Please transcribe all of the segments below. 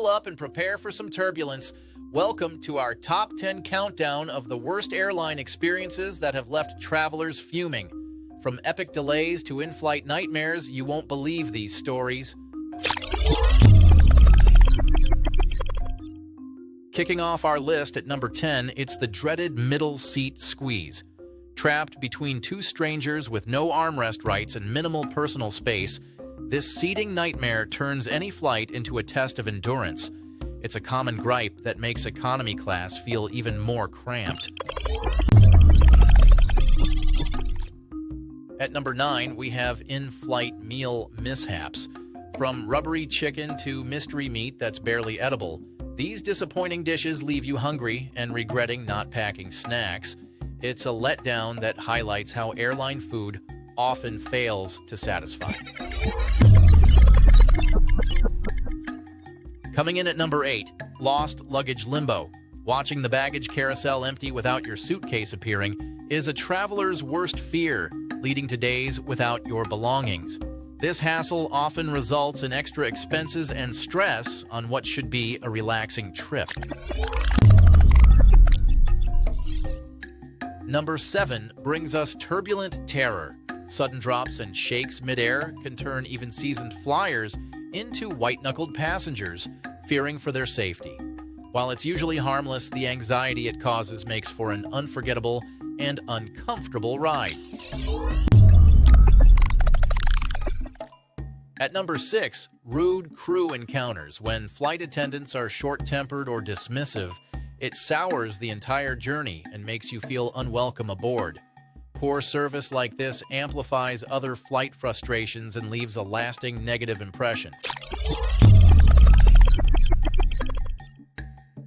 Buckle up and prepare for some turbulence. Welcome to our top 10 countdown of the worst airline experiences that have left travelers fuming. From epic delays to in-flight nightmares, you won't believe these stories. Kicking off our list at number 10, it's the dreaded middle seat squeeze. Trapped between two strangers with no armrest rights and minimal personal space, this seating nightmare turns any flight into a test of endurance. It's a common gripe that makes economy class feel even more cramped. At number 9, we have in-flight meal mishaps. From rubbery chicken to mystery meat that's barely edible, these disappointing dishes leave you hungry and regretting not packing snacks. It's a letdown that highlights how airline food often fails to satisfy. Coming in at number 8, lost luggage limbo. Watching the baggage carousel empty without your suitcase appearing is a traveler's worst fear, leading to days without your belongings. This hassle often results in extra expenses and stress on what should be a relaxing trip. Number 7 brings us turbulent terror. Sudden drops and shakes midair can turn even seasoned flyers into white-knuckled passengers, fearing for their safety. While it's usually harmless, the anxiety it causes makes for an unforgettable and uncomfortable ride. At number 6, rude crew encounters. When flight attendants are short-tempered or dismissive, it sours the entire journey and makes you feel unwelcome aboard. Poor service like this amplifies other flight frustrations and leaves a lasting negative impression.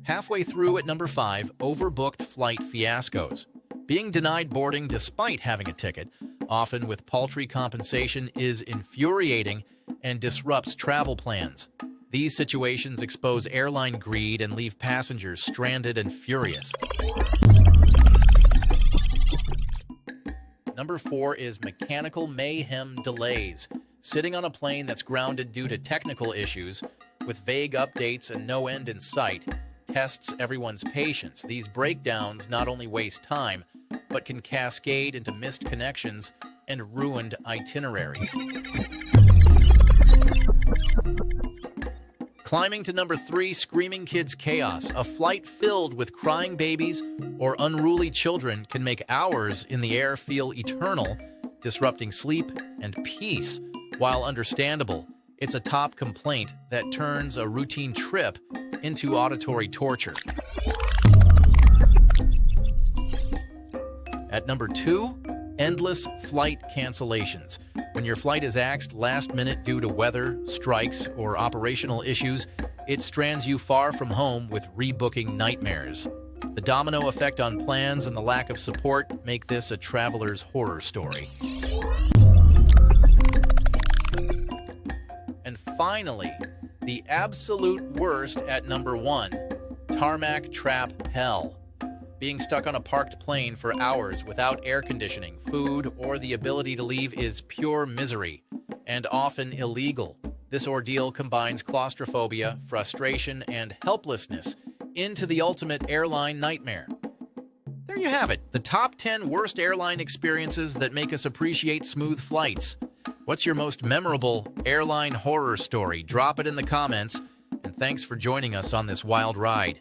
Halfway through at number 5, overbooked flight fiascos. Being denied boarding despite having a ticket, often with paltry compensation, is infuriating and disrupts travel plans. These situations expose airline greed and leave passengers stranded and furious. Number 4 is mechanical mayhem delays. Sitting on a plane that's grounded due to technical issues, with vague updates and no end in sight, tests everyone's patience. These breakdowns not only waste time, but can cascade into missed connections and ruined itineraries. Climbing to number 3, screaming kids chaos. A flight filled with crying babies or unruly children can make hours in the air feel eternal, disrupting sleep and peace. While understandable, it's a top complaint that turns a routine trip into auditory torture. At number 2, endless flight cancellations. When your flight is axed last minute due to weather, strikes, or operational issues, it strands you far from home with rebooking nightmares. The domino effect on plans and the lack of support make this a traveler's horror story. And finally, the absolute worst at number 1, tarmac trap hell. Being stuck on a parked plane for hours without air conditioning, food, or the ability to leave is pure misery, and often illegal. This ordeal combines claustrophobia, frustration, and helplessness into the ultimate airline nightmare. There you have it, the top 10 worst airline experiences that make us appreciate smooth flights. What's your most memorable airline horror story? Drop it in the comments, and thanks for joining us on this wild ride.